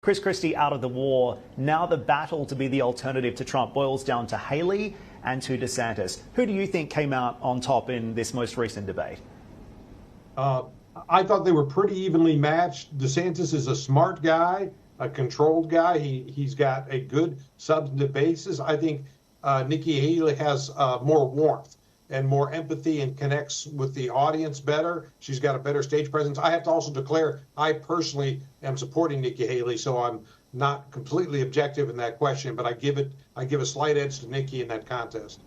Chris Christie out of the war. Now the battle to be the alternative to Trump boils down to Haley and to DeSantis. Who do you think came out on top in this most recent debate? I thought they were pretty evenly matched. DeSantis is a smart guy, a controlled guy. He's got a good substantive basis. I think Nikki Haley has more warmth and more empathy and connects with the audience better. She's got a better stage presence. I have to also declare I personally am supporting Nikki Haley, so I'm not completely objective in that question, but I give a slight edge to Nikki in that contest.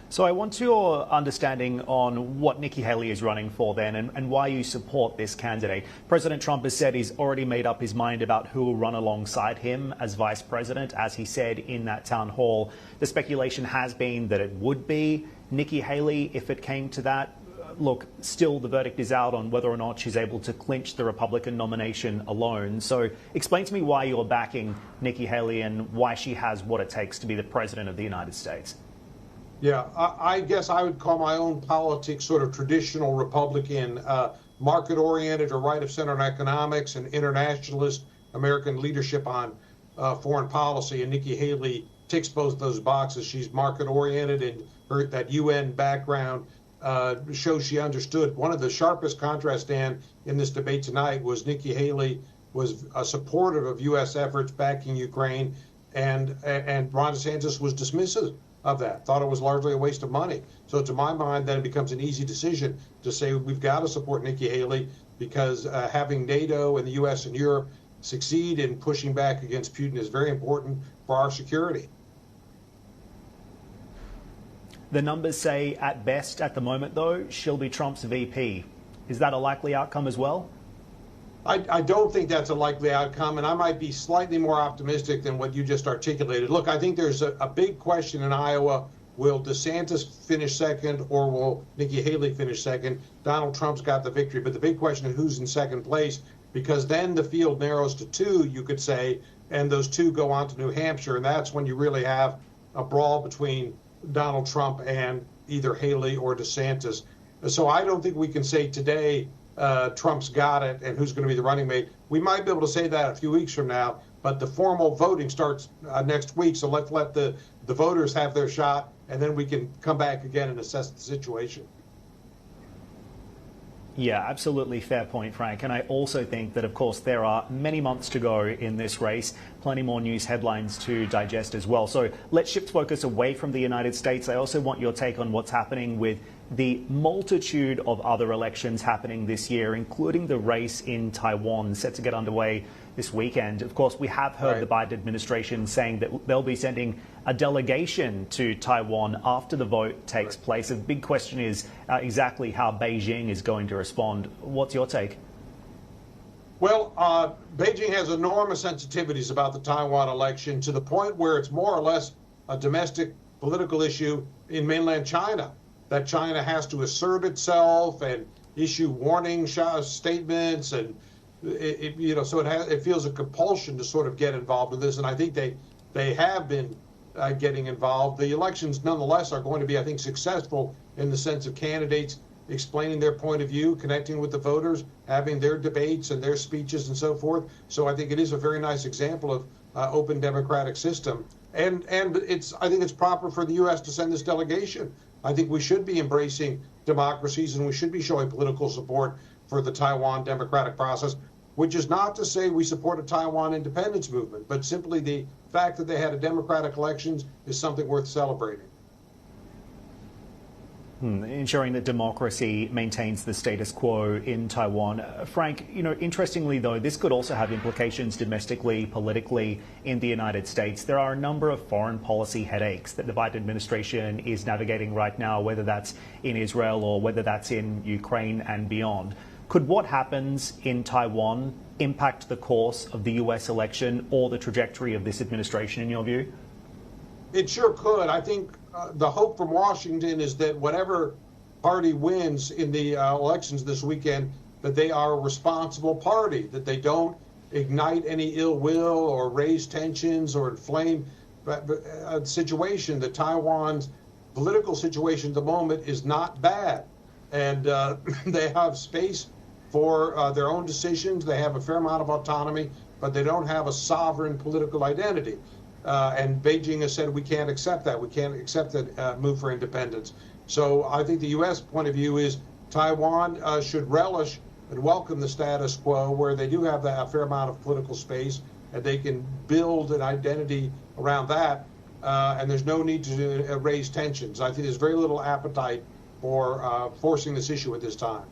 So I want your understanding on what Nikki Haley is running for then and why you support this candidate. President Trump has said he's already made up his mind about who will run alongside him as vice president, as he said in that town hall. The speculation has been that it would be Nikki Haley if it came to that. Look, still the verdict is out on whether or not she's able to clinch the Republican nomination alone. So explain to me why you're backing Nikki Haley and why she has what it takes to be the president of the United States. Yeah, I guess I would call my own politics sort of traditional Republican, market-oriented or right-of-center economics and internationalist American leadership on foreign policy. And Nikki Haley ticks both those boxes. She's market-oriented, and that UN background shows she understood. One of the sharpest contrasts, Dan, in this debate tonight was Nikki Haley was supportive of U.S. efforts backing Ukraine, and Ron DeSantis was dismissive of that, thought it was largely a waste of money. So to my mind, then it becomes an easy decision to say we've got to support Nikki Haley because having NATO and the U.S. and Europe succeed in pushing back against Putin is very important for our security. The numbers say at best at the moment, though, she'll be Trump's VP. Is that a likely outcome as well? I don't think that's a likely outcome, and I might be slightly more optimistic than what you just articulated. Look, I think there's a big question in Iowa. Will DeSantis finish second or will Nikki Haley finish second? Donald Trump's got the victory, but the big question is who's in second place, because then the field narrows to two, you could say, and those two go on to New Hampshire, and that's when you really have a brawl between Donald Trump and either Haley or DeSantis. So I don't think we can say today Trump's got it and who's going to be the running mate. We might be able to say that a few weeks from now, but the formal voting starts next week. So let's let the voters have their shot, and then we can come back again and assess the situation. Yeah, absolutely fair point, Frank. And I also think that, of course, there are many months to go in this race, plenty more news headlines to digest as well. So let's shift focus away from the United States. I also want your take on what's happening with the multitude of other elections happening this year, including the race in Taiwan set to get underway this weekend. Of course, we have heard the Biden administration saying that they'll be sending a delegation to Taiwan after the vote takes place. The big question is exactly how Beijing is going to respond. What's your take? Well, Beijing has enormous sensitivities about the Taiwan election to the point where it's more or less a domestic political issue in mainland China, that China has to assert itself and issue warning statements, and so it feels a compulsion to sort of get involved in this, and I think they have been getting involved. The elections, nonetheless, are going to be, I think, successful in the sense of candidates explaining their point of view, connecting with the voters, having their debates and their speeches and so forth. So I think it is a very nice example of open democratic system, and I think it's proper for the U.S. to send this delegation. I think we should be embracing democracies and we should be showing political support for the Taiwan democratic process, which is not to say we support a Taiwan independence movement, but simply the fact that they had a democratic elections is something worth celebrating. Ensuring that democracy maintains the status quo in Taiwan. Frank, interestingly, though, this could also have implications domestically, politically in the United States. There are a number of foreign policy headaches that the Biden administration is navigating right now, whether that's in Israel or whether that's in Ukraine and beyond. Could what happens in Taiwan impact the course of the U.S. election or the trajectory of this administration, in your view? It sure could. I think the hope from Washington is that whatever party wins in the elections this weekend, that they are a responsible party, that they don't ignite any ill will or raise tensions or inflame a situation. That Taiwan's political situation at the moment is not bad, and they have space for their own decisions. They have a fair amount of autonomy, but they don't have a sovereign political identity. And Beijing has said we can't accept that. We can't accept that move for independence. So I think the U.S. point of view is Taiwan should relish and welcome the status quo, where they do have a fair amount of political space and they can build an identity around that. And there's no need to raise tensions. I think there's very little appetite for forcing this issue at this time.